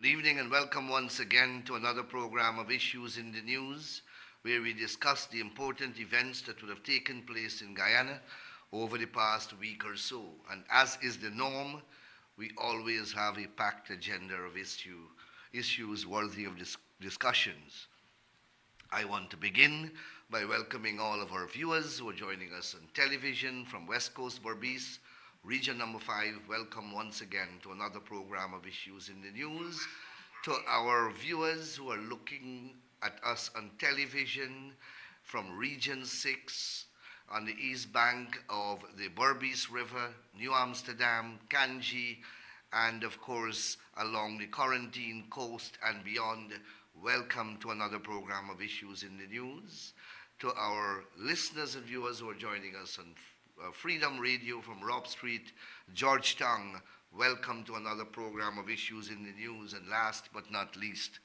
Good evening and welcome once again to another program of Issues in the News, where we discuss the important events that would have taken place in Guyana over the past week or so. And as is the norm, we always have a packed agenda of issues worthy of discussions. I want to begin by welcoming all of our viewers who are joining us on television from West Coast Berbice, Region number 5. Welcome once again to another program of Issues in the News. To our viewers who are looking at us on television from Region 6 on the east bank of the Berbice River, New Amsterdam, Kanji, and of course along the Quarantine Coast and beyond, welcome to another program of Issues in the News. To our listeners and viewers who are joining us on Freedom Radio from Rob Street, Georgetown, welcome to another program of Issues in the News. And last but not least,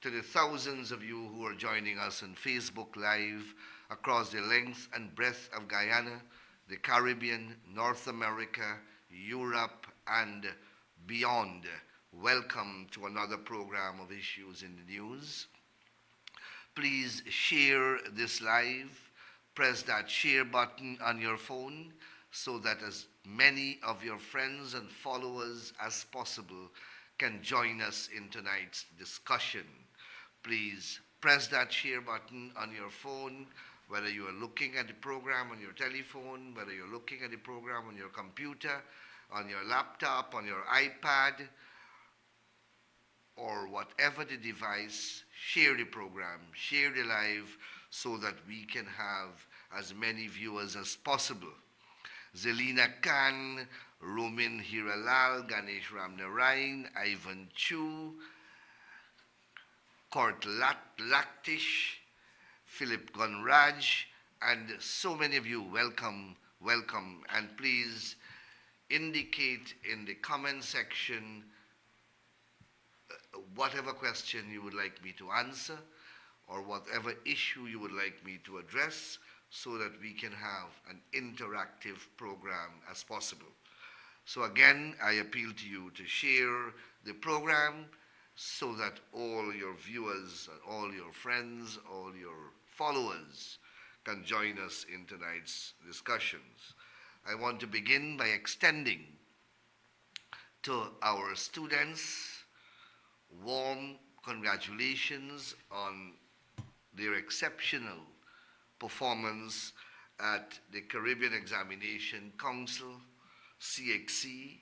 to the thousands of you who are joining us on Facebook Live across the length and breadth of Guyana, the Caribbean, North America, Europe, and beyond, welcome to another program of Issues in the News. Please share this live. Press that share button on your phone so that as many of your friends and followers as possible can join us in tonight's discussion. Please press that share button on your phone, whether you are looking at the program on your telephone, whether you're looking at the program on your computer, on your laptop, on your iPad, or whatever the device. Share the program, share the live, so that we can have as many viewers as possible. Zelina Khan, Romin Hiralal, Ganesh Ramnarayan, Ivan Chu, Kort Laktish, Philip Gunraj, and so many of you, welcome. And please indicate in the comment section whatever question you would like me to answer or whatever issue you would like me to address, so that we can have an interactive program as possible. So again, I appeal to you to share the program so that all your viewers, all your friends, all your followers can join us in tonight's discussions. I want to begin by extending to our students warm congratulations on their exceptional performance at the Caribbean Examination Council, CXC,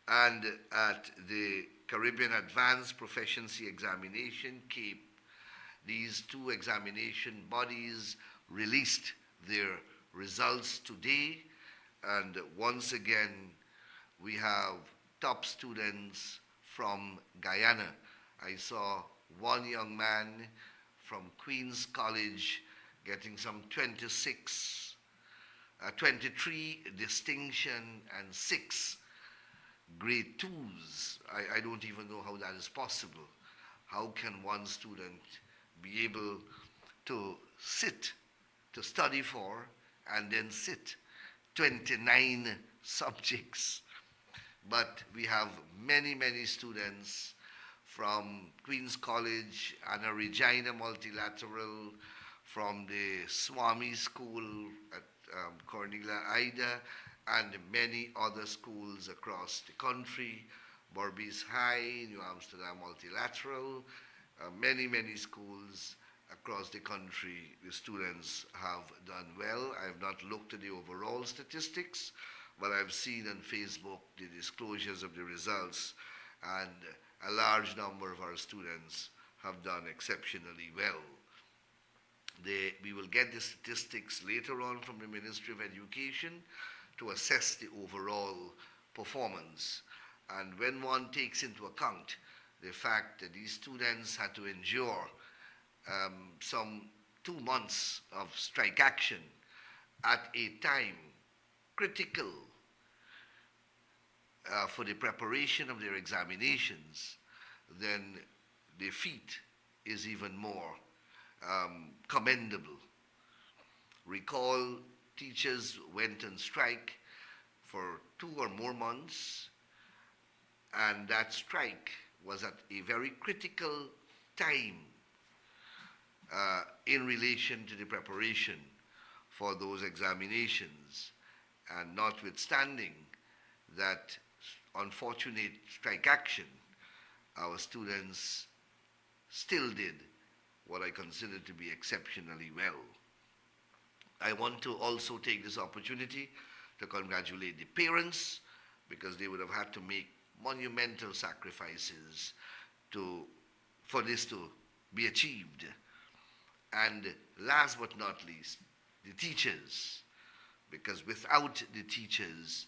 and at the Caribbean Advanced Proficiency Examination, CAPE. These two examination bodies released their results today, and once again, we have top students from Guyana. I saw one young man from Queen's College getting some 23 distinction and 6 grade 2s. I don't even know how that is possible. How can one student be able to study for, and then sit 29 subjects? But we have many students from Queen's College, Anna Regina Multilateral, from the Swami School at Cornelia Ida, and many other schools across the country, Berbice High, New Amsterdam Multilateral, many schools across the country. The students have done well. I have not looked at the overall statistics, but I've seen on Facebook the disclosures of the results, and a large number of our students have done exceptionally well. We will get the statistics later on from the Ministry of Education to assess the overall performance. And when one takes into account the fact that these students had to endure some 2 months of strike action at a time critical for the preparation of their examinations, then the feat is even more commendable. Recall, teachers went on strike for 2 or more months, and that strike was at a very critical time in relation to the preparation for those examinations. And notwithstanding that unfortunate strike action, our students still did what I consider to be exceptionally well. I want to also take this opportunity to congratulate the parents because they would have had to make monumental sacrifices for this to be achieved. And last but not least, the teachers, because without the teachers,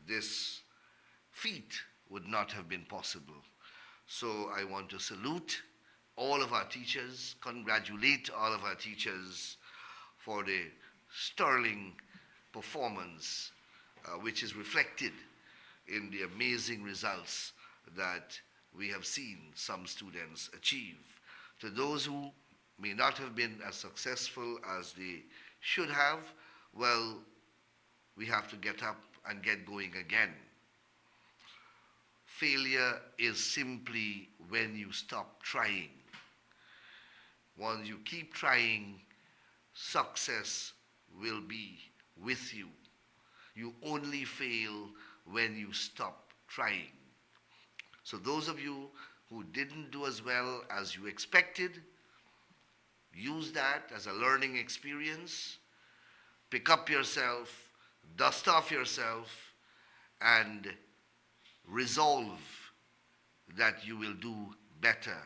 this feat would not have been possible. So I want to salute all of our teachers, congratulate all of our teachers for the sterling performance, which is reflected in the amazing results that we have seen some students achieve. To those who may not have been as successful as they should have, well, we have to get up and get going again. Failure is simply when you stop trying. Once you keep trying, success will be with you. You only fail when you stop trying. So those of you who didn't do as well as you expected, use that as a learning experience. Pick up yourself, dust off yourself, and resolve that you will do better,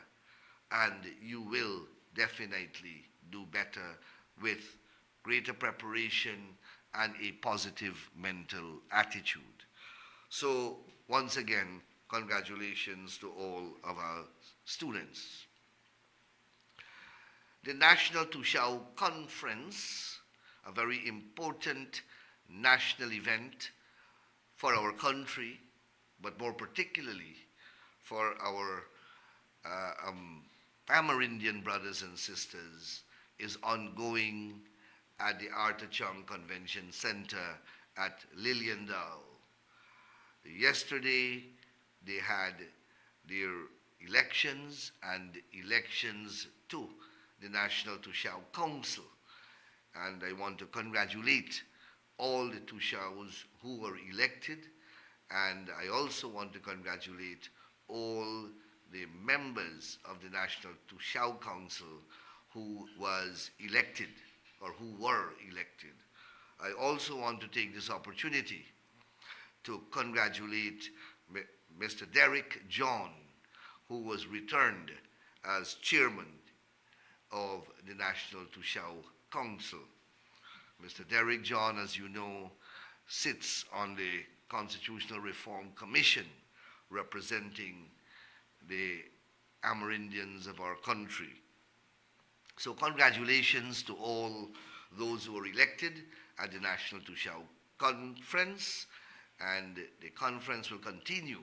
and you will definitely do better with greater preparation and a positive mental attitude. So once again, congratulations to all of our students. The National Tushao Conference, a very important national event for our country, but more particularly for our Amerindian brothers and sisters, is ongoing at the Arthur Chung Convention Center at Liliendal. Yesterday, they had their elections and elections to the National Tushao Council. And I want to congratulate all the Tushaos who were elected, and I also want to congratulate all the members of the National Tushao Council who was elected or who were elected. I also want to take this opportunity to congratulate Mr. Derek John, who was returned as chairman of the National Tushao Council. Mr. Derek John, as you know, sits on the Constitutional Reform Commission representing the Amerindians of our country. So congratulations to all those who were elected at the National Tushao Conference, and the conference will continue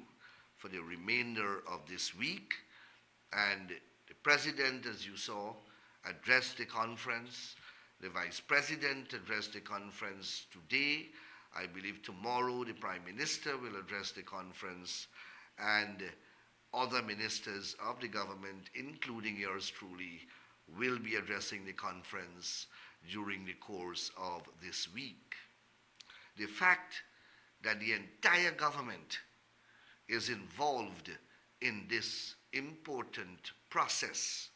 for the remainder of this week. And the President, as you saw, addressed the conference. The Vice President addressed the conference today. I believe tomorrow the Prime Minister will address the conference, and other ministers of the government, including yours truly, will be addressing the conference during the course of this week. The fact that the entire government is involved in this important process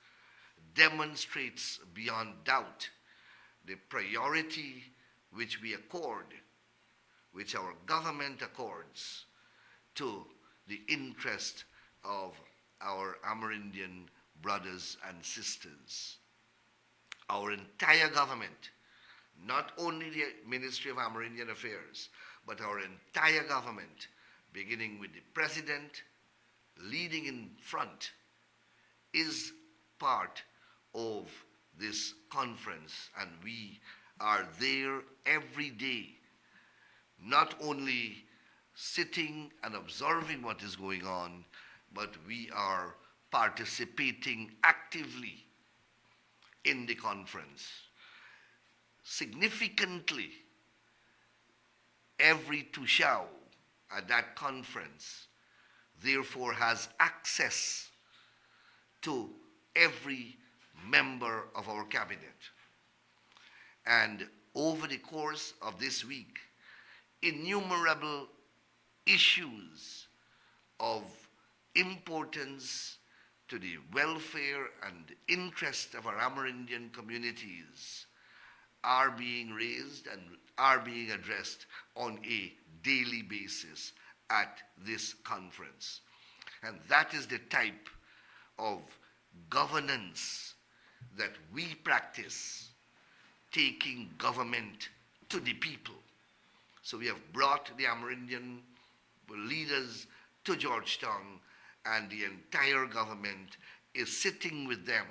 demonstrates beyond doubt the priority which we accord, which our government accords to the interest of our Amerindian brothers and sisters. Our entire government, not only the Ministry of Amerindian Affairs, but our entire government, beginning with the President, leading in front, is part of this conference, and we are there every day, not only sitting and observing what is going on, but we are participating actively in the conference. Significantly, every Tushao at that conference, therefore has access to every member of our cabinet. And over the course of this week, innumerable issues of importance to the welfare and interest of our Amerindian communities are being raised and are being addressed on a daily basis at this conference. And that is the type of governance that we practice, taking government to the people. So we have brought the Amerindian leaders to Georgetown, and the entire government is sitting with them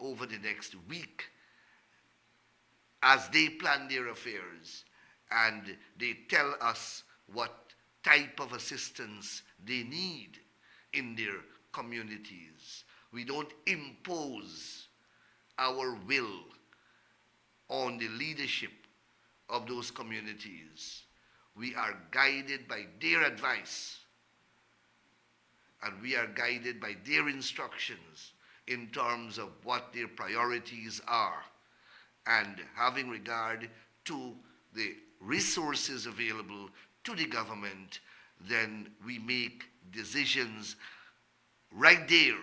over the next week as they plan their affairs, and they tell us what type of assistance they need in their communities. We don't impose our will on the leadership of those communities. We are guided by their advice, and we are guided by their instructions in terms of what their priorities are, and having regard to the resources available to the government, then we make decisions right there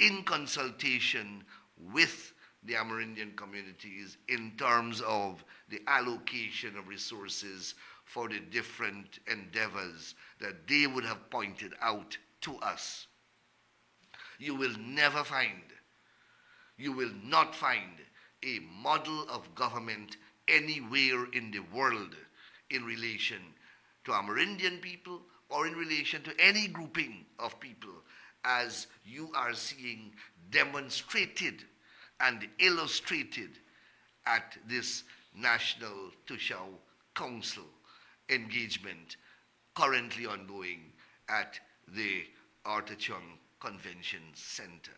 in consultation with the Amerindian communities in terms of the allocation of resources for the different endeavors that they would have pointed out to us. You will never find, you will not find a model of government anywhere in the world in relation to Amerindian people or in relation to any grouping of people as you are seeing demonstrated and illustrated at this National Tushao Council engagement currently ongoing at the Artachon Convention Center.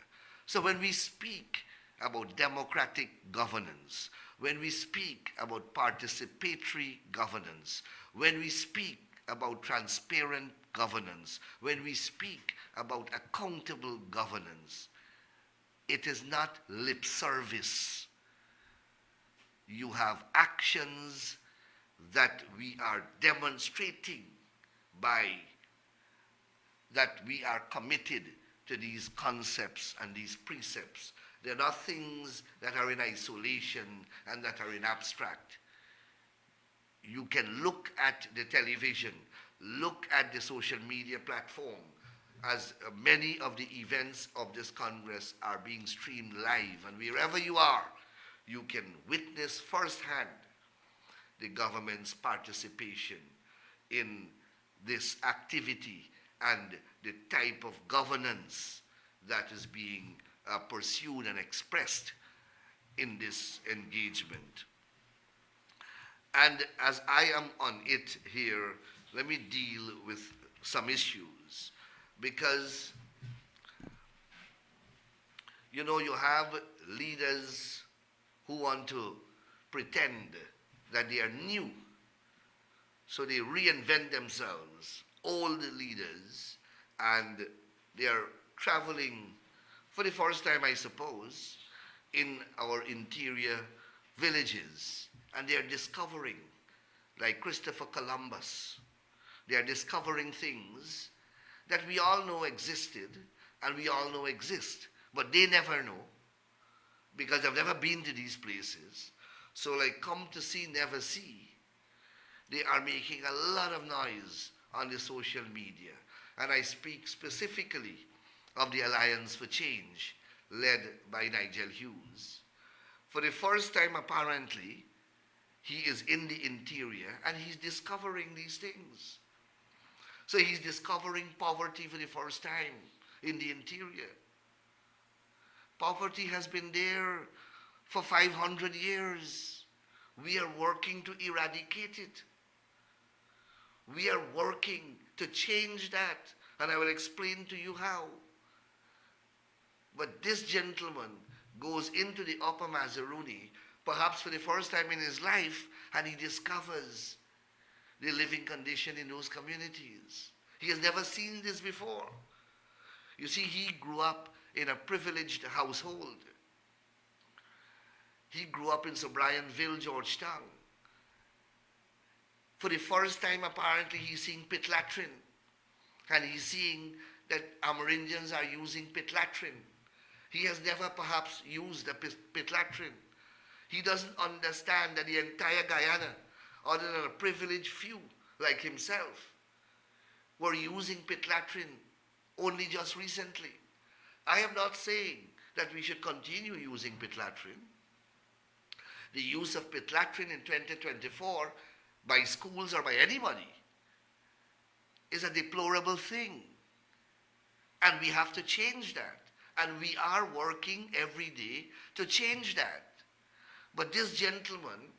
So when we speak about democratic governance, when we speak about participatory governance, when we speak about transparent governance, when we speak about accountable governance, it is not lip service. You have actions that we are demonstrating by that we are committed to these concepts and these precepts. They're not things that are in isolation and that are in abstract. You can look at the television, look at the social media platform, as many of the events of this Congress are being streamed live, and wherever you are, you can witness firsthand the government's participation in this activity and the type of governance that is being pursued and expressed in this engagement. And as I am on it here, let me deal with some issues, because you know, you have leaders who want to pretend that they are new, so they reinvent themselves, old leaders, and they are traveling for the first time, I suppose, in our interior villages, and they are discovering, like Christopher Columbus, they are discovering things that we all know existed and we all know exist, but they never know because they've never been to these places. So like come to see, never see. They are making a lot of noise on the social media. And I speak specifically of the Alliance for Change, led by Nigel Hughes. For the first time, apparently, he is in the interior and he's discovering these things. So he's discovering poverty for the first time in the interior. Poverty has been there for 500 years. We are working to eradicate it. We are working to change that, and I will explain to you how. But this gentleman goes into the Upper Mazaruni, perhaps for the first time in his life, and he discovers the living condition in those communities. He has never seen this before. You see, he grew up in a privileged household. He grew up in Sobrianville, Georgetown. For the first time, apparently, he's seeing pit latrine. And he's seeing that Amerindians are using pit latrine. He has never perhaps used a pit latrine. He doesn't understand that the entire Guyana, other than a privileged few like himself, were using pit latrine only just recently. I am not saying that we should continue using pit latrine. The use of pit latrine in 2024 by schools or by anybody is a deplorable thing. And we have to change that. And we are working every day to change that. But this gentleman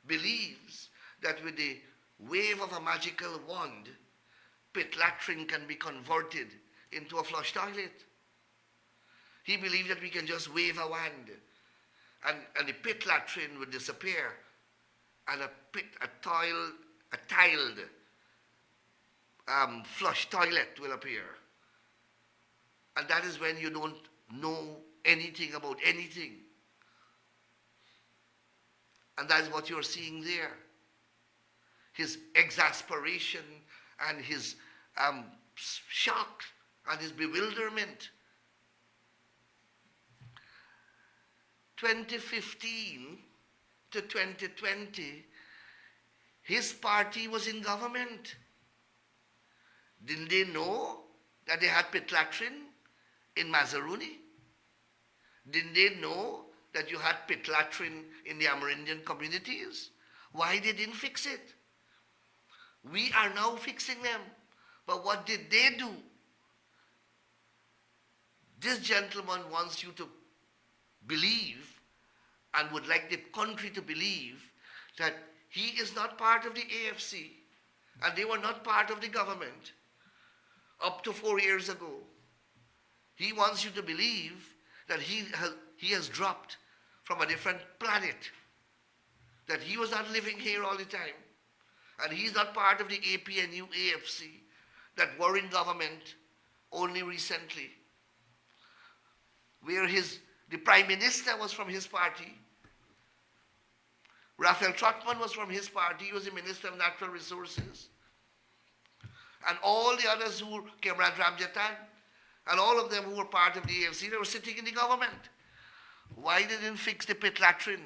believes that with the wave of a magical wand, pit latrine can be converted into a flush toilet. He believes that we can just wave a wand and the pit latrine would disappear and a tiled flush toilet will appear. And that is when you don't know anything about anything. And that is what you're seeing there. His exasperation and his shock and his bewilderment. 2015 to 2020, his party was in government. Didn't they know that they had pit latrine in Mazaruni? Didn't they know that you had pit latrine in the Amerindian communities? Why they didn't fix it? We are now fixing them. But what did they do? This gentleman wants you to believe and would like the country to believe that he is not part of the AFC and they were not part of the government up to 4 years ago. He wants you to believe that he has dropped from a different planet, that he was not living here all the time, and he's not part of the APNU AFC that were in government only recently, where the Prime Minister was from his party. Raphael Trotman was from his party. He was the Minister of Natural Resources. And all the others who came, Ramjatan, and all of them who were part of the AFC, they were sitting in the government. Why they didn't fix the pit latrine?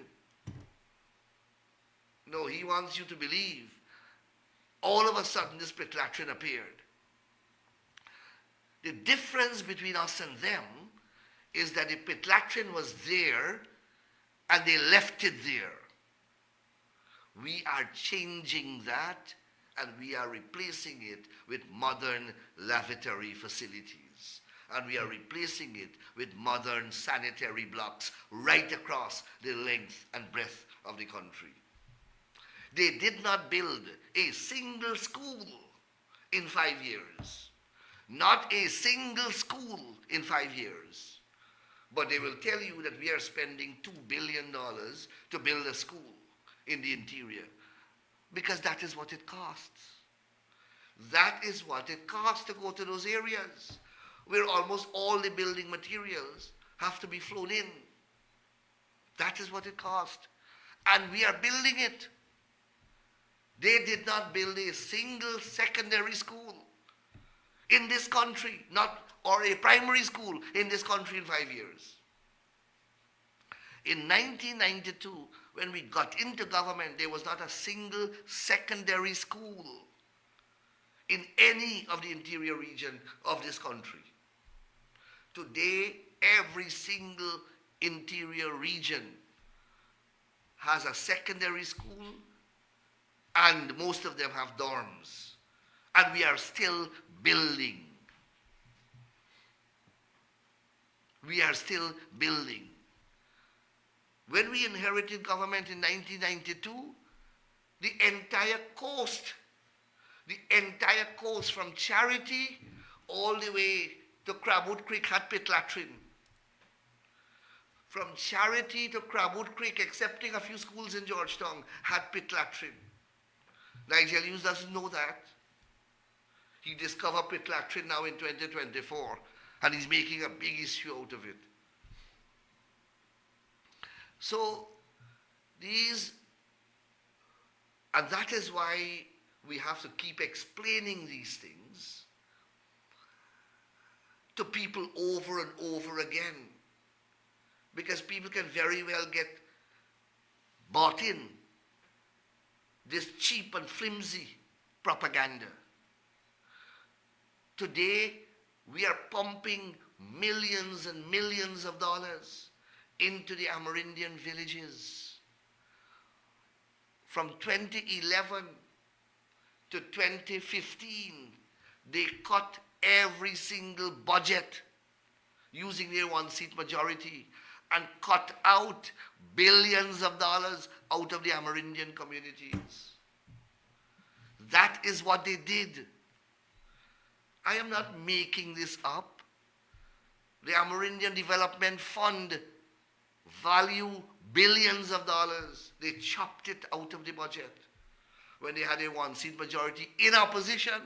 No, he wants you to believe all of a sudden this pit latrine appeared. The difference between us and them is that the pit latrine was there and they left it there. We are changing that and we are replacing it with modern lavatory facilities. And we are replacing it with modern sanitary blocks right across the length and breadth of the country. They did not build a single school in 5 years. Not a single school in 5 years. But they will tell you that we are spending $2 billion to build a school in the interior. Because that is what it costs. That is what it costs to go to those areas where almost all the building materials have to be flown in. That is what it costs. And we are building it. They did not build a single secondary school in this country, or a primary school in this country in 5 years. In 1992, when we got into government, there was not a single secondary school in any of the interior region of this country. Today, every single interior region has a secondary school, and most of them have dorms. And we are still building. We are still building. When we inherited government in 1992, the entire coast from Charity all the way to Crabwood Creek had pit latrine. From Charity to Crabwood Creek, excepting a few schools in Georgetown, had pit latrine. Nigel Hughes doesn't know that. He discovered pit latrine now in 2024, and he's making a big issue out of it. So and that is why we have to keep explaining these things to people over and over again, because people can very well get bought in this cheap and flimsy propaganda. Today, we are pumping millions and millions of dollars into the Amerindian villages. From 2011 to 2015, they cut every single budget using their one-seat majority and cut out billions of dollars out of the Amerindian communities. That is what they did. I am not making this up. The Amerindian Development Fund value billions of dollars. They chopped it out of the budget when they had a one-seat majority in opposition.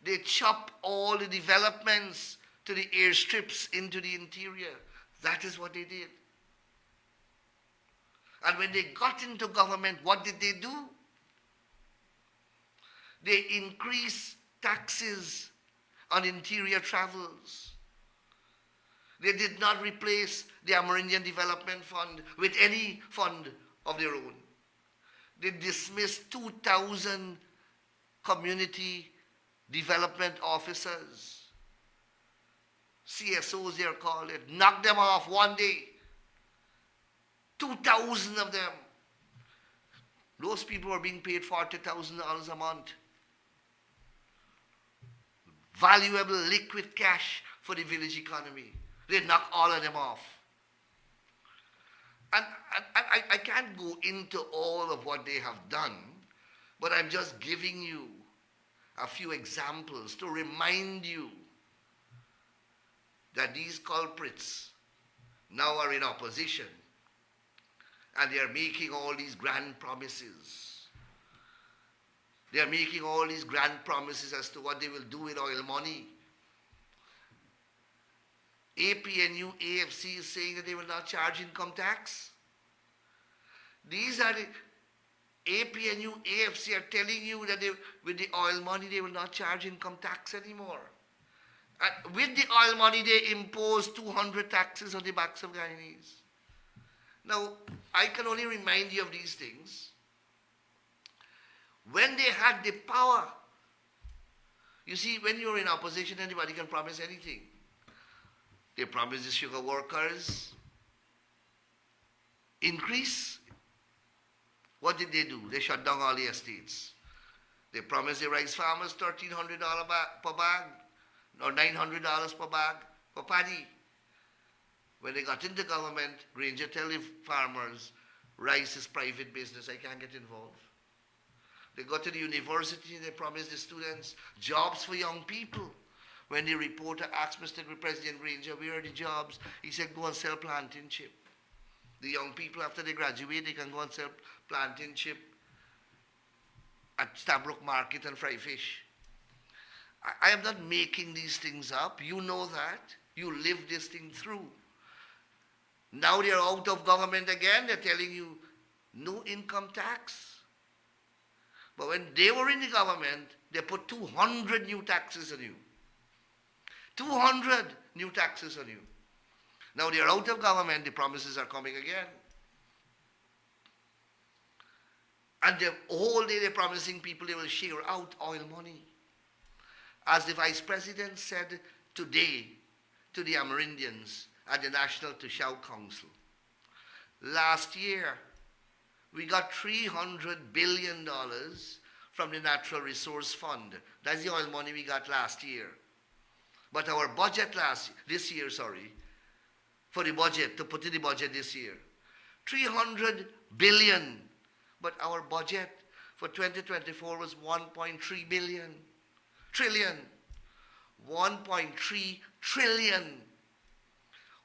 They chopped all the developments to the airstrips into the interior. That is what they did. And when they got into government, what did they do? They increased taxes on interior travels. They did not replace the Amerindian Development Fund with any fund of their own. They dismissed 2,000 community development officers, CSOs they are called, it knocked them off one day. 2,000 of them. Those people were being paid $40,000 a month. Valuable liquid cash for the village economy. They knocked all of them off. And I can't go into all of what they have done, but I'm just giving you a few examples to remind you that these culprits now are in opposition and they are making all these grand promises. They are making all these grand promises as to what they will do with oil money. APNU, AFC is saying that they will not charge income tax. These are the APNU, AFC are telling you that with the oil money they will not charge income tax anymore. And with the oil money they impose 200 taxes on the backs of Guyanese. Now, I can only remind you of these things when they had the power. You see, when you're in opposition, anybody can promise anything. They promised the sugar workers increase. What did they do? They shut down all the estates. They promised the rice farmers $1,300 per bag or $900 per bag for paddy. When they got into government, Granger tell the farmers, rice is private business, I can't get involved. They got to the university and they promised the students jobs for young people. When the reporter asked Mr. President Granger, where are the jobs? He said, go and sell plantain chip. The young people, after they graduate, they can go and sell plantain chip at Stabrook Market and fry fish. I am not making these things up. You know that. You live this thing through. Now they're out of government again. They're telling you no income tax. But when they were in the government, they put 200 new taxes on you. 200 new taxes on you. Now they're out of government, the promises are coming again. And the whole day they're promising people they will share out oil money. As the Vice President said today to the Amerindians at the National Tushao Council, last year we got $300 billion from the Natural Resource Fund. That's the oil money we got last year. But our budget this year, for the budget, to put in the budget this year, 300 billion. But our budget for 2024 was 1.3 trillion. 1.3 trillion.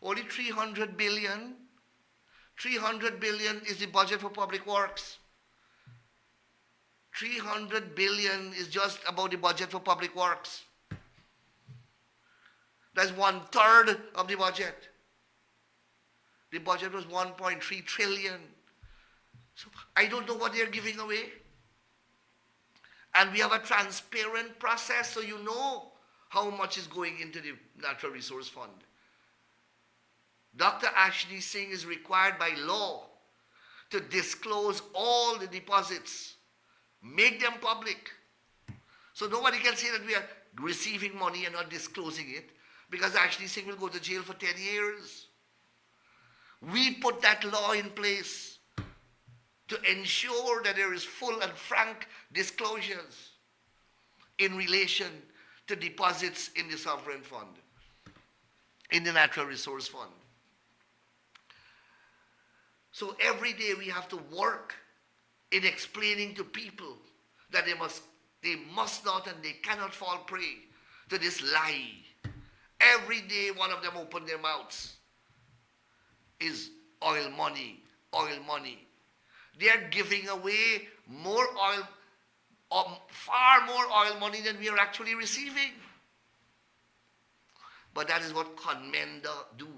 Only 300 billion. 300 billion is the budget for public works. 300 billion is just about the budget for public works. That's 1/3 of the budget. The budget was 1.3 trillion. So I don't know what they're giving away. And we have a transparent process, so you know how much is going into the Natural Resource Fund. Dr. Ashley Singh is required by law to disclose all the deposits, make them public. So nobody can say that we are receiving money and not disclosing it, because Ashley Singh will go to jail for 10 years. We put that law in place to ensure that there is full and frank disclosures in relation to deposits in the sovereign fund, in the Natural Resource Fund. So every day we have to work in explaining to people that they must not and they cannot fall prey to this lie. Every day one of them open their mouths is oil money, oil money. They are giving away more oil, far more oil money than we are actually receiving. But that is what con men do.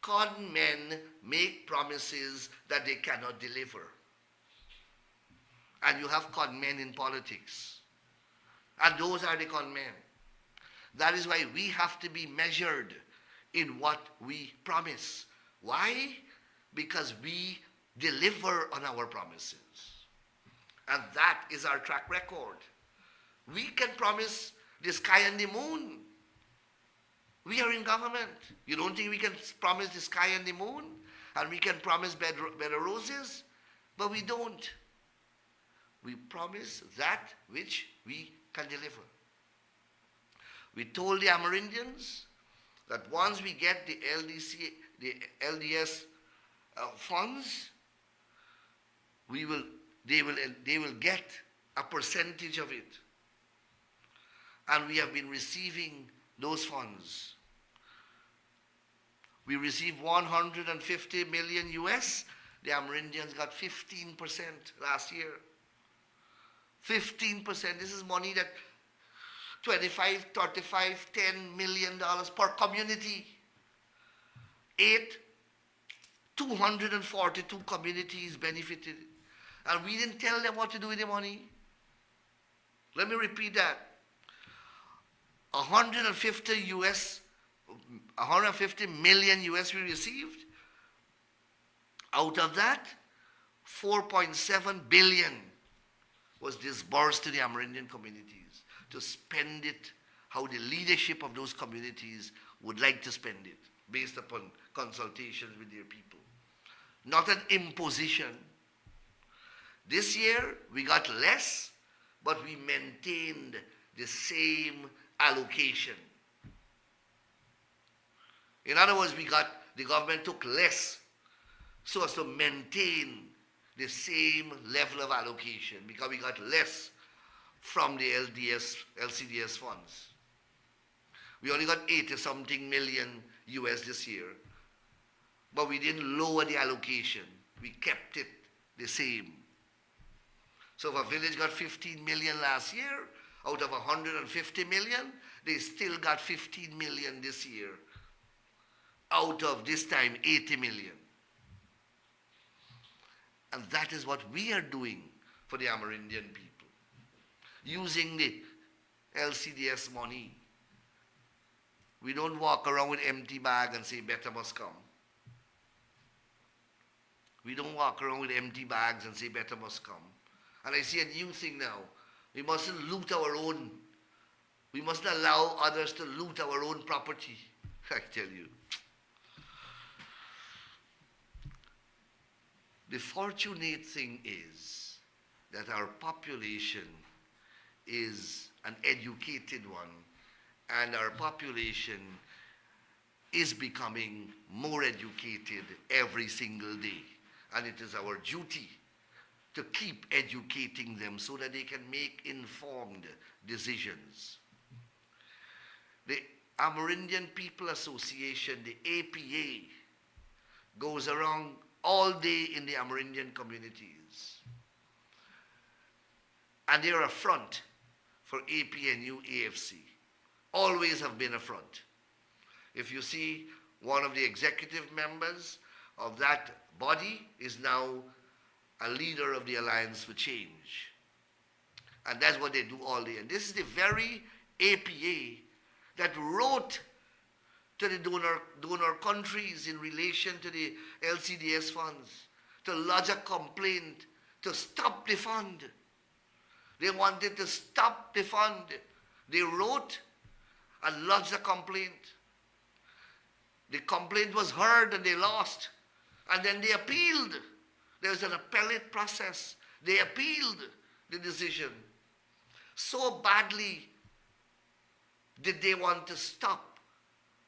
Con men make promises that they cannot deliver. And you have con men in politics. And those are the con men. That is why we have to be measured in what we promise. Why? Because we deliver on our promises. And that is our track record. We can promise the sky and the moon. We are in government. You don't think we can promise the sky and the moon? And we can promise bed of roses? But we don't. We promise that which we can deliver. We told the Amerindians that once we get the LDS funds, they will get a percentage of it. And we have been receiving those funds. We received 150 million US. The Amerindians got 15% last year. 15%. This is money that 25, 35, $10 million per community. 242 communities benefited. And we didn't tell them what to do with the money. Let me repeat that. 150 million US we received. Out of that, 4.7 billion was disbursed to the Amerindian communities to spend it how the leadership of those communities would like to spend it, based upon consultations with their people. Not an imposition. This year, we got less, but we maintained the same allocation. In other words, the government took less so as to maintain the same level of allocation, because we got less from the LCDS funds. We only got 80-something million US this year, but we didn't lower the allocation. We kept it the same. So if a village got 15 million last year, out of 150 million, they still got 15 million this year, out of this time 80 million. And that is what we are doing for the Amerindian people, using the LCDS money. We don't walk around with empty bag and say, better must come. We don't walk around with empty bags and say, better must come. And I see a new thing now. We mustn't loot our own. We mustn't allow others to loot our own property, I tell you. The fortunate thing is that our population is an educated one, and our population is becoming more educated every single day. And it is our duty to keep educating them so that they can make informed decisions. The Amerindian People Association, the APA, goes around all day in the Amerindian communities. And they're a front for APNU AFC. Always have been a front. If you see, one of the executive members of that body is now a leader of the Alliance for Change. And that's what they do all day. And this is the very APA that wrote to the donor countries in relation to the LCDS funds to lodge a complaint to stop the fund. They wanted to stop the fund. They wrote and lodged a complaint. The complaint was heard and they lost. And then they appealed. There was an appellate process. They appealed the decision. So badly did they want to stop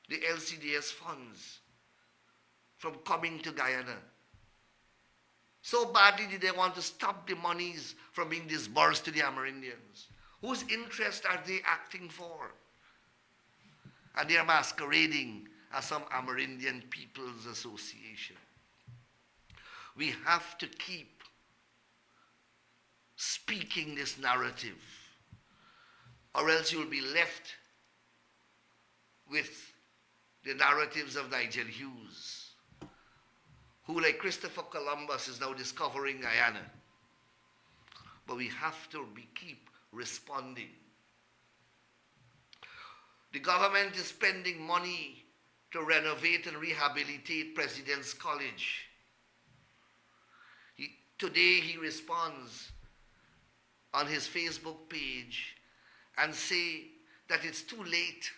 the LCDS funds from coming to Guyana. So badly did they want to stop the monies from being disbursed to the Amerindians. Whose interest are they acting for? And they are masquerading as some Amerindian People's Association. We have to keep speaking this narrative, or else you will be left with the narratives of Nigel Hughes, who, like Christopher Columbus, is now discovering Guyana. But we have to keep responding. The government is spending money to renovate and rehabilitate President's College. Today he responds on his Facebook page and say that it's too late,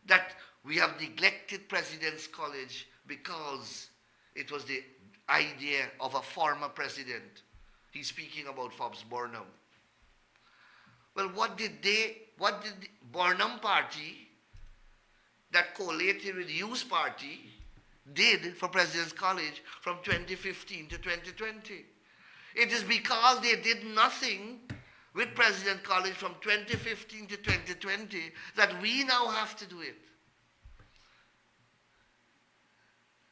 that we have neglected President's College because it was the idea of a former president. He's speaking about Forbes Burnham. Well, what did the Burnham party that collated with the Hughes party did for President's College from 2015 to 2020? It is because they did nothing with President College from 2015 to 2020 that we now have to do it.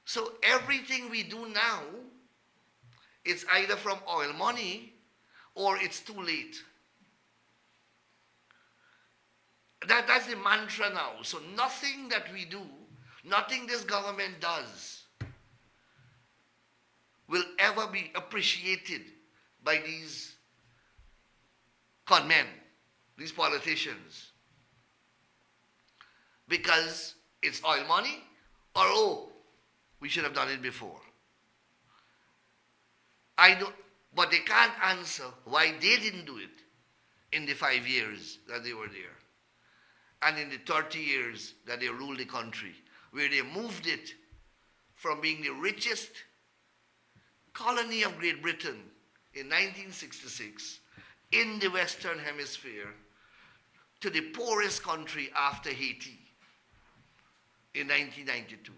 So everything we do now is either from oil money or it's too late. That's the mantra now. So nothing that we do, nothing this government does will ever be appreciated by these con men, these politicians, because it's oil money, or oh, we should have done it before. But they can't answer why they didn't do it in the 5 years that they were there, and in the 30 years that they ruled the country, where they moved it from being the richest colony of Great Britain in 1966 in the Western Hemisphere to the poorest country after Haiti in 1992.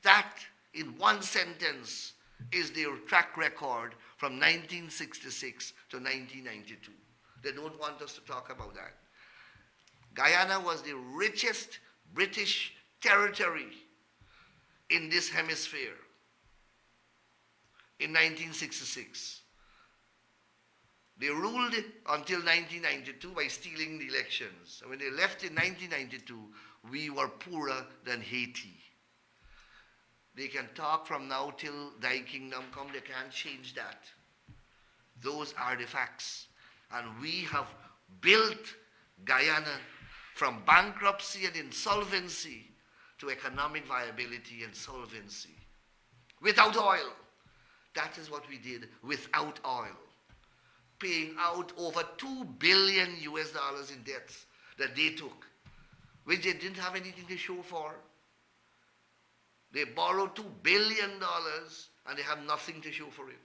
That, in one sentence, is their track record from 1966 to 1992. They don't want us to talk about that. Guyana was the richest British territory in this hemisphere in 1966. They ruled until 1992 by stealing the elections. And when they left in 1992, we were poorer than Haiti. They can talk from now till thy kingdom come. They can't change that. Those are the facts. And we have built Guyana from bankruptcy and insolvency to economic viability and solvency. Without oil. That is what we did without oil. Paying out over $2 billion in debts that they took, which they didn't have anything to show for. They borrowed $2 billion and they have nothing to show for it.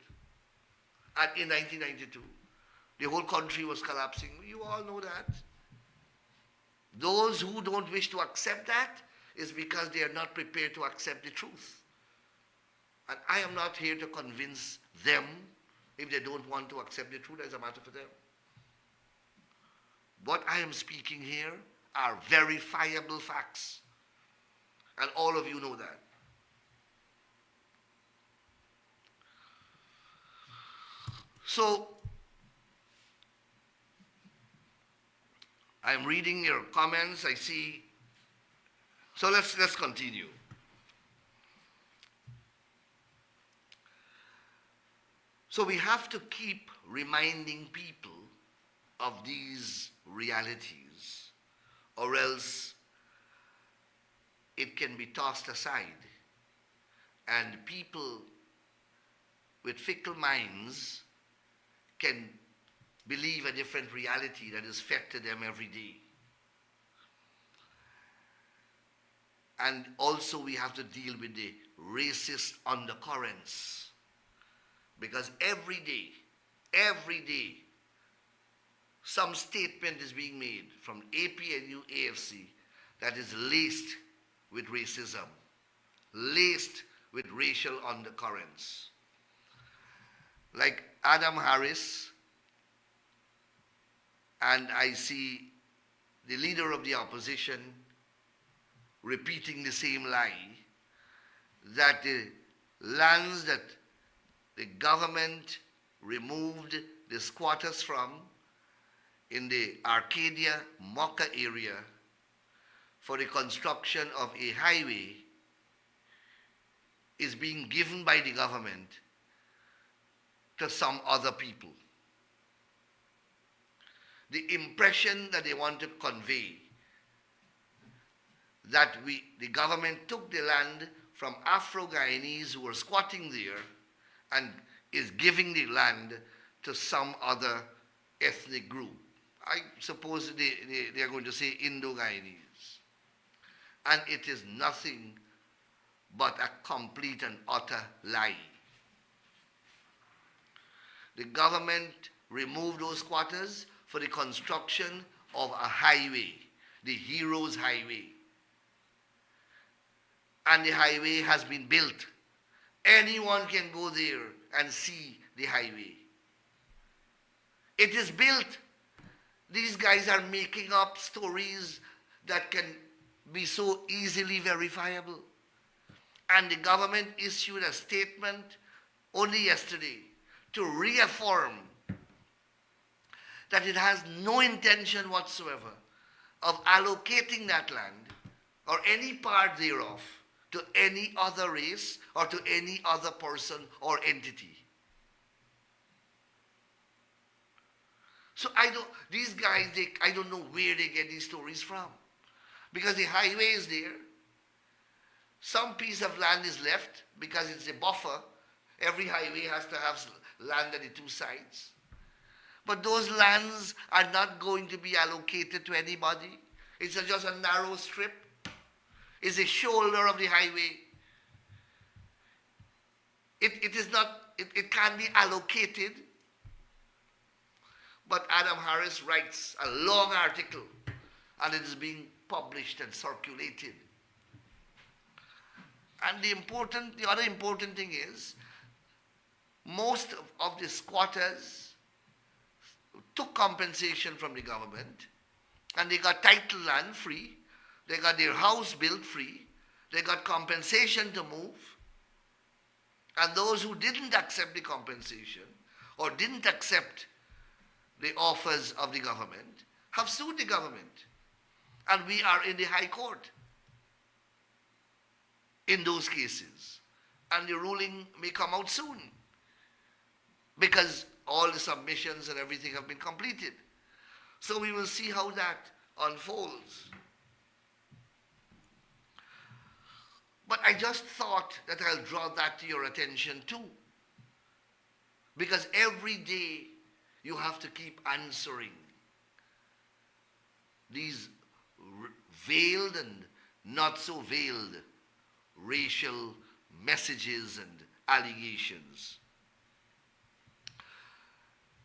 And in 1992, the whole country was collapsing. You all know that. Those who don't wish to accept that is because they are not prepared to accept the truth. And I am not here to convince them. If they don't want to accept the truth, that's a matter for them. What I am speaking here are verifiable facts. And all of you know that. So, I'm reading your comments. I see. So let's continue. So we have to keep reminding people of these realities, or else it can be tossed aside. And people with fickle minds can believe a different reality that is fed to them every day. And also we have to deal with the racist undercurrents. Because every day, some statement is being made from APNU, AFC that is laced with racism, laced with racial undercurrents. Like Adam Harris, and I see the leader of the opposition repeating the same lie, that the lands that the government removed the squatters from in the Arcadia, Mocha area for the construction of a highway is being given by the government to some other people. The impression that they want to convey that the government took the land from Afro-Guyanese who were squatting there and is giving the land to some other ethnic group. I suppose they are going to say Indo-Guyanese. And it is nothing but a complete and utter lie. The government removed those squatters for the construction of a highway, the Heroes Highway. And the highway has been built. Anyone can go there and see the highway. It is built. These guys are making up stories that can be so easily verifiable. And the government issued a statement only yesterday to reaffirm that it has no intention whatsoever of allocating that land or any part thereof to any other race or to any other person or entity. So these guys, I don't know where they get these stories from. Because the highway is there. Some piece of land is left because it's a buffer. Every highway has to have land at the two sides. But those lands are not going to be allocated to anybody. It's just a narrow strip. It's a shoulder of the highway. It can't be allocated. But Adam Harris writes a long article and it is being published and circulated. And the other important thing is, most of the squatters took compensation from the government and they got title land free, they got their house built free, they got compensation to move. And those who didn't accept the compensation or didn't accept the offers of the government have sued the government. And we are in the High Court in those cases. And the ruling may come out soon because all the submissions and everything have been completed. So we will see how that unfolds. But I just thought that I'll draw that to your attention too. Because every day you have to keep answering these veiled and not so veiled racial messages and allegations.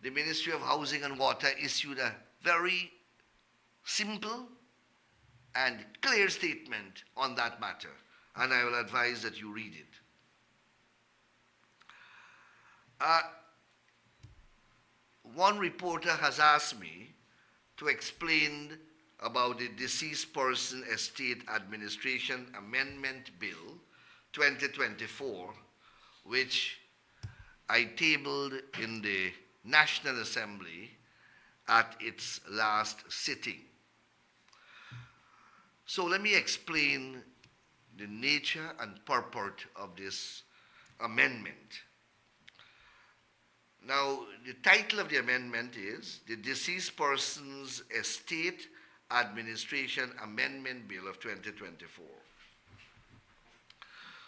The Ministry of Housing and Water issued a very simple and clear statement on that matter, and I will advise that you read it. One reporter has asked me to explain about the Deceased Person Estate Administration Amendment Bill 2024, which I tabled in the National Assembly at its last sitting. So let me explain the nature and purport of this amendment. Now, the title of the amendment is the Deceased Persons Estate Administration Amendment Bill of 2024.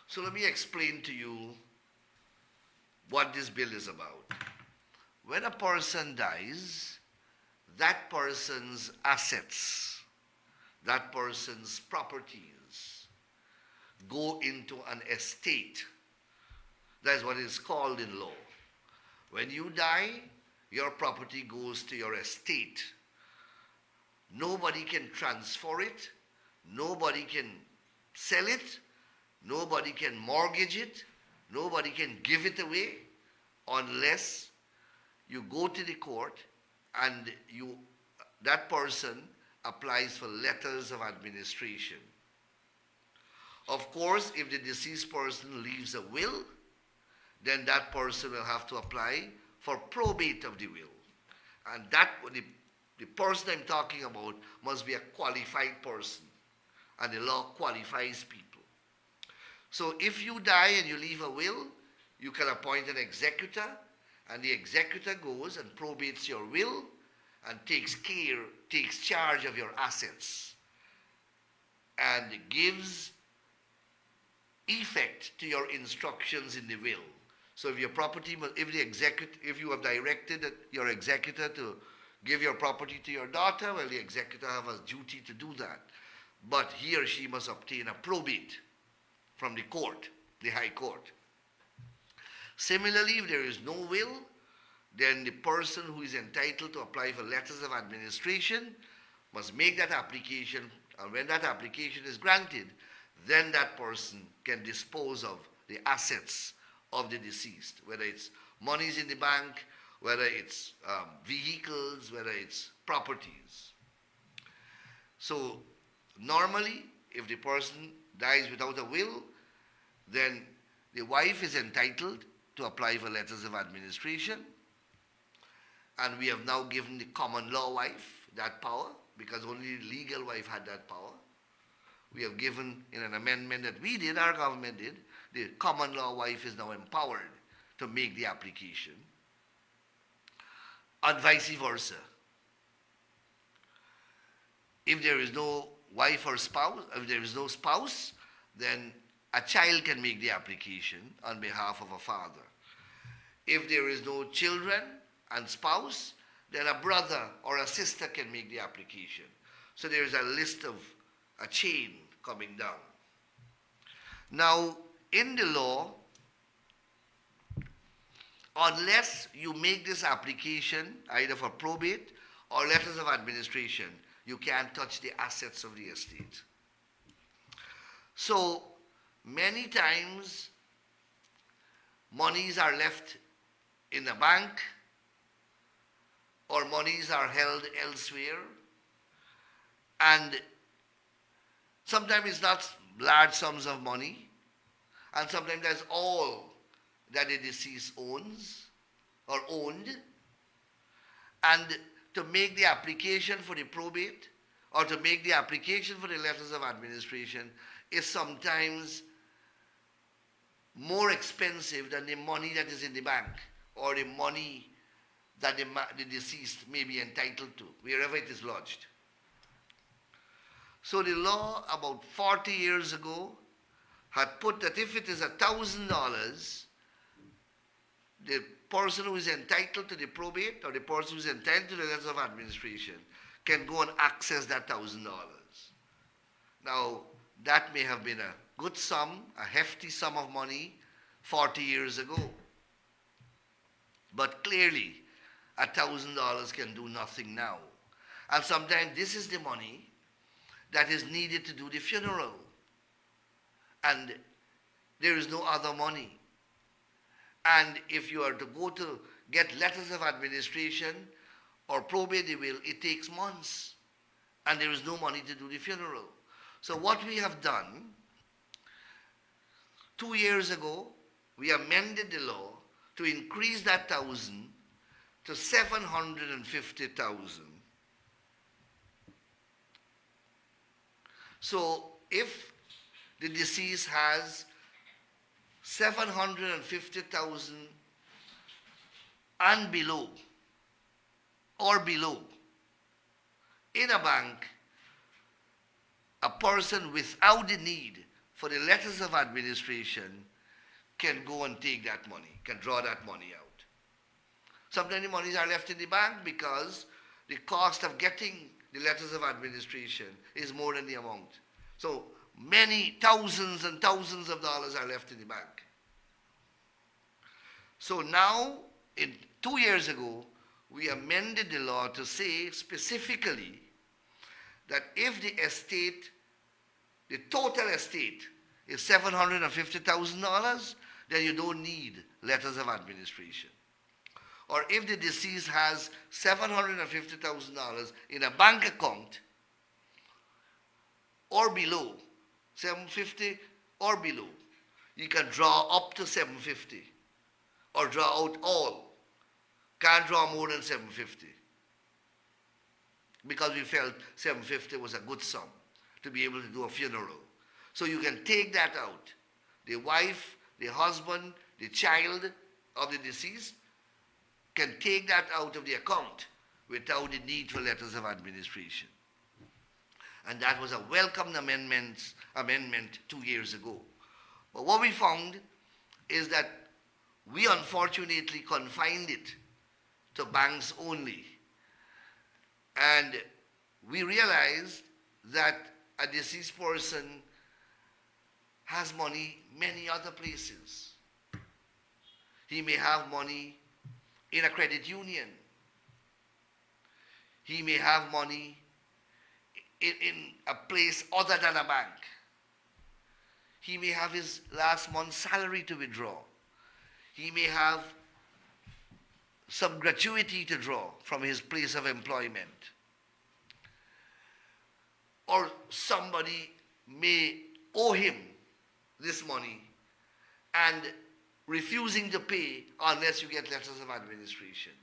So let me explain to you what this bill is about. When a person dies, that person's assets, that person's properties go into an estate. That is what is called in law. When you die, your property goes to your estate. Nobody can transfer it. Nobody can sell it. Nobody can mortgage it. Nobody can give it away unless you go to the court and that person applies for letters of administration. Of course, if the deceased person leaves a will, then that person will have to apply for probate of the will. And the person I'm talking about must be a qualified person. And the law qualifies people. So if you die and you leave a will, you can appoint an executor, and the executor goes and probates your will and takes charge of your assets and gives effect to your instructions in the will. So if your property, if you have directed your executor to give your property to your daughter, well, the executor has a duty to do that. But he or she must obtain a probate from the court, the High Court. Similarly, if there is no will, then the person who is entitled to apply for letters of administration must make that application, and when that application is granted, then that person can dispose of the assets of the deceased, whether it's monies in the bank, whether it's vehicles, whether it's properties. So normally, if the person dies without a will, then the wife is entitled to apply for letters of administration, and we have now given the common law wife that power, because only the legal wife had that power. We have given, in an amendment that we did, our government did, the common law wife is now empowered to make the application, and vice versa. If there is no wife or spouse, if there is no spouse, then a child can make the application on behalf of a father. If there is no children and spouse, then a brother or a sister can make the application. So there is a list of a chain coming down. Now, in the law, unless you make this application either for probate or letters of administration, you can't touch the assets of the estate. So many times monies are left in the bank or monies are held elsewhere, and sometimes it's not large sums of money, and sometimes that's all that the deceased owns or owned. And to make the application for the probate or to make the application for the letters of administration is sometimes more expensive than the money that is in the bank or the money that the deceased may be entitled to, wherever it is lodged. So the law about 40 years ago had put that if it is $1,000, the person who is entitled to the probate or the person who is entitled to the letters of administration can go and access that $1,000. Now, that may have been a good sum, a hefty sum of money 40 years ago. But clearly, $1,000 can do nothing now. And sometimes this is the money that is needed to do the funeral. And there is no other money. And if you are to go to get letters of administration or probate the will, it takes months. And there is no money to do the funeral. So what we have done, 2 years ago, we amended the law to increase that 1,000 to 750,000. So if the deceased has 750,000 and below or below in a bank, a person without the need for the letters of administration can go and take that money, can draw that money out. Sometimes the monies are left in the bank because the cost of getting the letters of administration is more than the amount. So many thousands and thousands of dollars are left in the bank. So now, 2 years ago, we amended the law to say specifically that if the estate, the total estate is $750,000, then you don't need letters of administration. Or if the deceased has $750,000 in a bank account or below, 750 or below, you can draw up to 750 or draw out all. Can't draw more than 750 because we felt 750 was a good sum to be able to do a funeral. So you can take that out. The wife, the husband, the child of the deceased can take that out of the account without the need for letters of administration. And that was a welcomed amendment 2 years ago. But what we found is that we unfortunately confined it to banks only. And we realized that a deceased person has money many other places. He may have money in a credit union. He may have money in a place other than a bank. He may have his last month's salary to withdraw. He may have some gratuity to draw from his place of employment. Or somebody may owe him this money and refusing to pay unless you get letters of administration.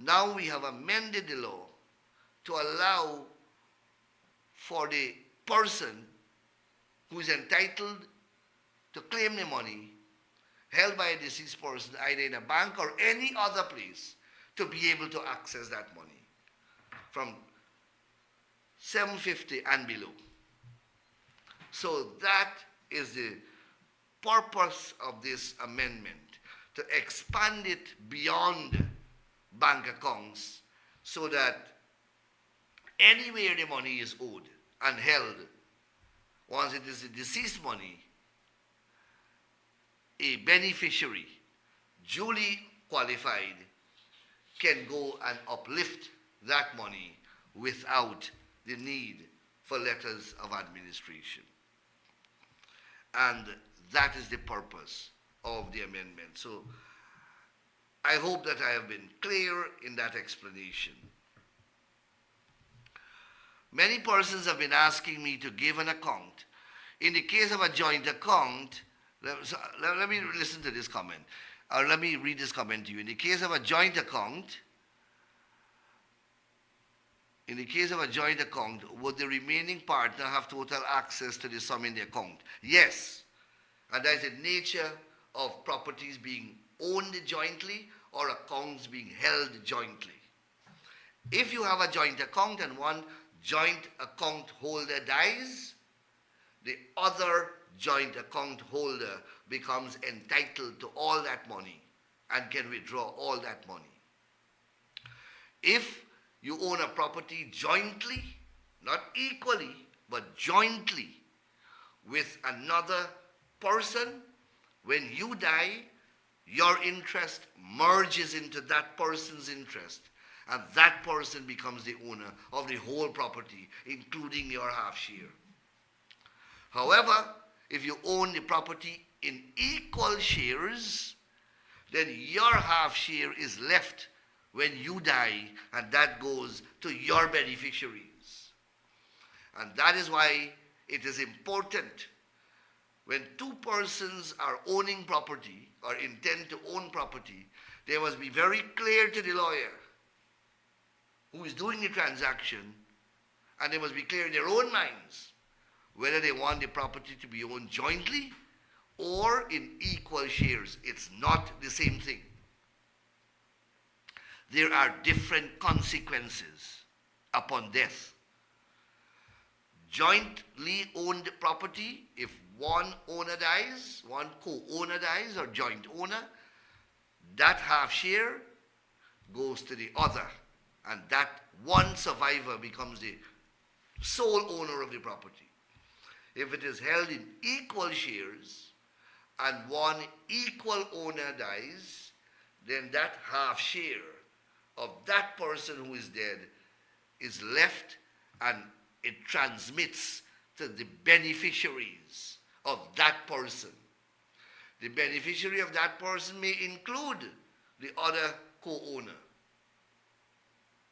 Now we have amended the law to allow for the person who is entitled to claim the money held by a deceased person either in a bank or any other place to be able to access that money from 750 and below. So that is the purpose of this amendment, to expand it beyond bank accounts so that anywhere the money is owed and held, once it is the deceased money, a beneficiary, duly qualified, can go and uplift that money without the need for letters of administration. And that is the purpose of the amendment. So I hope that I have been clear in that explanation. Many persons have been asking me to give an account. In the case of a joint account, let me listen to this comment, or let me read this comment to you. In the case of a joint account, would the remaining partner have total access to the sum in the account? Yes. And that is the nature of properties being owned jointly or accounts being held jointly. If you have a joint account and one joint account holder dies, the other joint account holder becomes entitled to all that money and can withdraw all that money. If you own a property jointly, not equally, but jointly with another person, when you die, your interest merges into that person's interest, and that person becomes the owner of the whole property, including your half share. However, if you own the property in equal shares, then your half share is left when you die, and that goes to your beneficiaries. And that is why it is important when two persons are owning property or intend to own property, they must be very clear to the lawyer who is doing the transaction And they must be clear in their own minds whether they want the property to be owned jointly or in equal shares. It's not the same thing. There are different consequences upon death. Jointly owned property, if one owner dies, one co-owner dies or joint owner, that half share goes to the other, and that one survivor becomes the sole owner of the property. If it is held in equal shares and one equal owner dies, then that half share of that person who is dead is left, and it transmits to the beneficiaries of that person. The beneficiary of that person may include the other co-owner.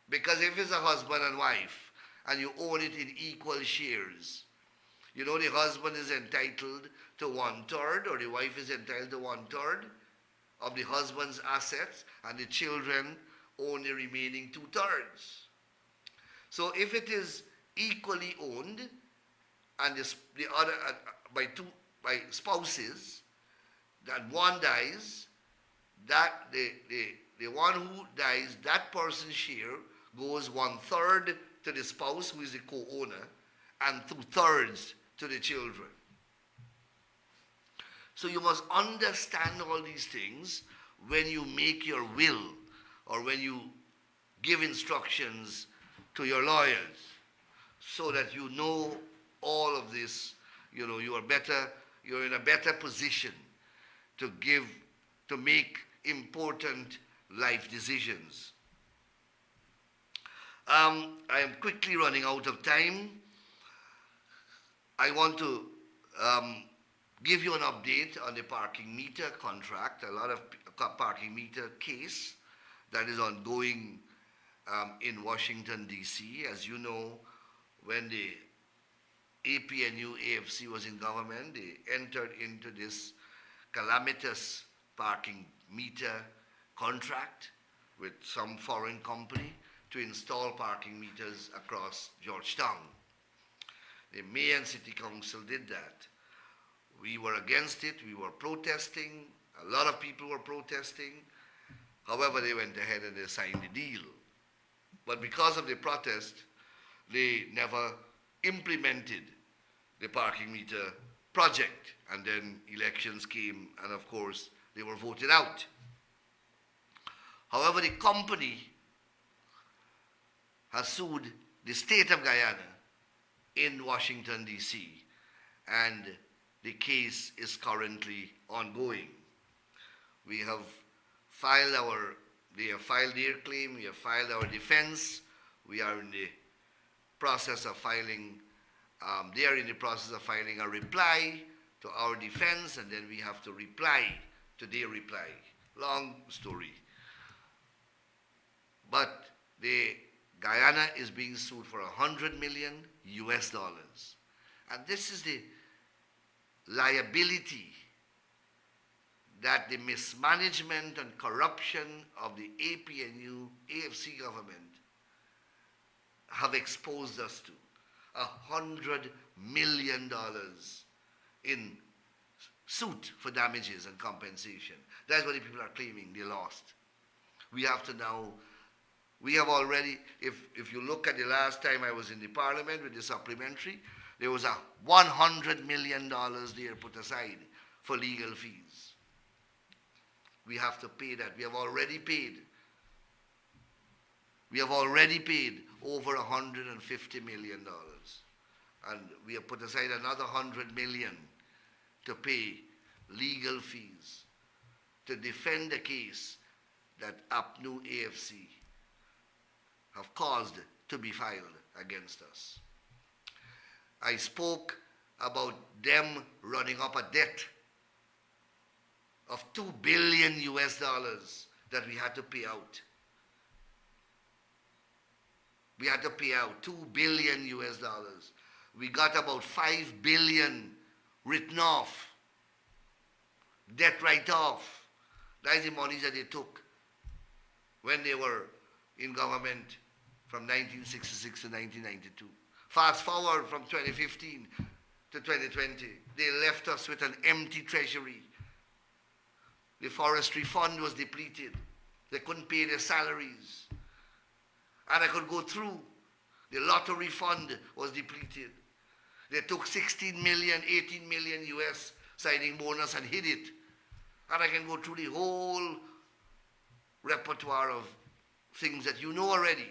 Because if it's a husband and wife and you own it in equal shares, you know the husband is entitled to 1/3 or the wife is entitled to 1/3 of the husband's assets, and the children own the remaining 2/3. So if it is equally owned and the other by spouses, that one dies, that the one who dies, that person's share goes 1/3 to the spouse who is the co-owner and 2/3 to the children. So you must understand all these things when you make your will or when you give instructions to your lawyers, so that you know all of this. You know, you're in a better position to make important life decisions. I am quickly running out of time. I want to give you an update on the parking meter contract, a lot of parking meter case that is ongoing in Washington, D.C. As you know, when the APNU AFC was in government, they entered into this calamitous parking meter contract with some foreign company to install parking meters across Georgetown. The mayor and city council did that. We were against it. We were protesting. A lot of people were protesting. However, they went ahead and they signed the deal. But because of the protest, they never implemented the parking meter project. And then elections came, and of course, they were voted out. However, the company has sued the state of Guyana in Washington, D.C., and the case is currently ongoing. They have filed their claim, we have filed our defense. We are in the process of filing, they are in the process of filing a reply to our defense, and then we have to reply to their reply. Long story. But Guyana is being sued for $100 million US. And this is the liability that the mismanagement and corruption of the APNU AFC government have exposed us to. $100 million in suit for damages and compensation. That's what the people are claiming they lost. We have already, if you look at the last time I was in the parliament with the supplementary, there was a $100 million there put aside for legal fees. We have to pay that. We have already paid. We have already paid over $150 million. And we have put aside another $100 million to pay legal fees to defend the case that APNU AFC have caused to be filed against us. I spoke about them running up a debt of $2 billion US that we had to pay out. We had to pay out $2 billion US. We got about $5 billion written off, debt write-off. That is the money that they took when they were in government from 1966 to 1992. Fast forward from 2015 to 2020, they left us with an empty treasury. The forestry fund was depleted. They couldn't pay their salaries. And I could go through. The lottery fund was depleted. They took 16 million, 18 million US signing bonus and hid it. And I can go through the whole repertoire of things that you know already.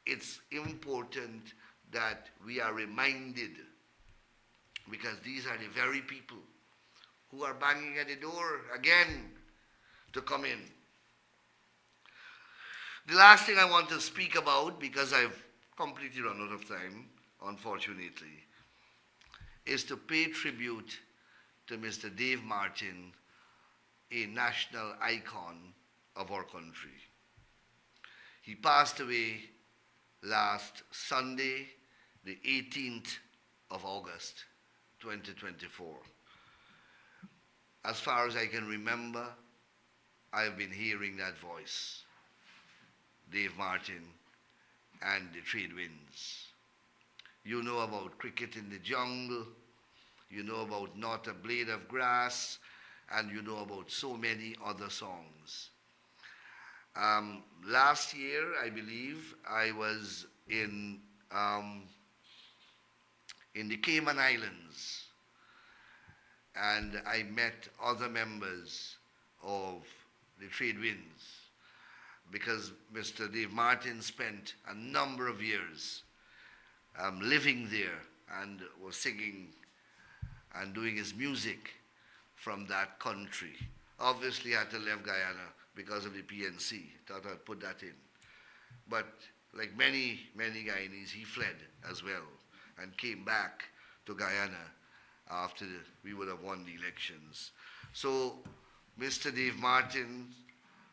It's important that we are reminded, because these are the very people who are banging at the door again to come in. The last thing I want to speak about, because I've completely run out of time, unfortunately, is to pay tribute to Mr. Dave Martin, a national icon of our country. He passed away last Sunday, the 18th of August, 2024. As far as I can remember, I've been hearing that voice, Dave Martin and the Trade Winds. You know about Cricket in the Jungle, you know about Not a Blade of Grass, and you know about so many other songs. Last year, I believe, I was in the Cayman Islands, and I met other members of the Trade Winds, because Mr. Dave Martin spent a number of years living there and was singing and doing his music from that country. Obviously, I had to leave Guyana because of the PNC. Thought I'd put that in. But like many, many Guyanese, he fled as well and came back to Guyana after we would have won the elections. So, Mr. Dave Martin,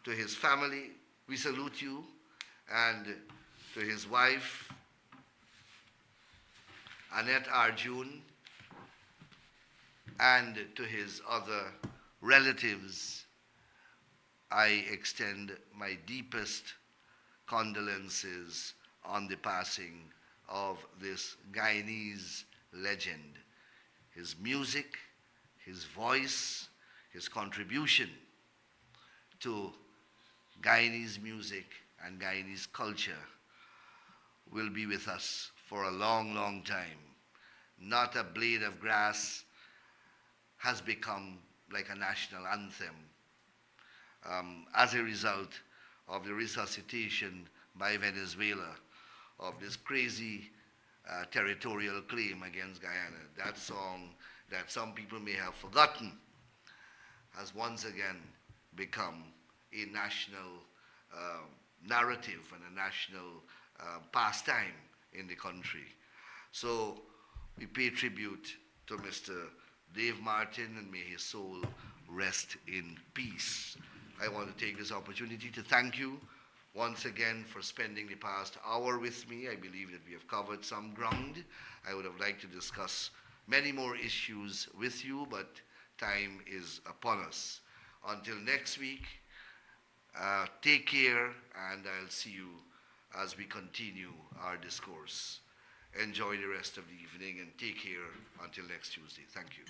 to his family, we salute you, and to his wife, Annette Arjun, and to his other relatives, I extend my deepest condolences on the passing of this Guyanese legend. His music, his voice, his contribution to Guyanese music and Guyanese culture will be with us for a long, long time. Not a Blade of Grass has become like a national anthem as a result of the resuscitation by Venezuela of this crazy territorial claim against Guyana. That song that some people may have forgotten has once again become a national narrative and a national pastime in the country. So we pay tribute to Mr. Dave Martin, and may his soul rest in peace. I want to take this opportunity to thank you once again for spending the past hour with me. I believe that we have covered some ground. I would have liked to discuss many more issues with you, but time is upon us. Until next week, take care, and I'll see you as we continue our discourse. Enjoy the rest of the evening and take care until next Tuesday. Thank you.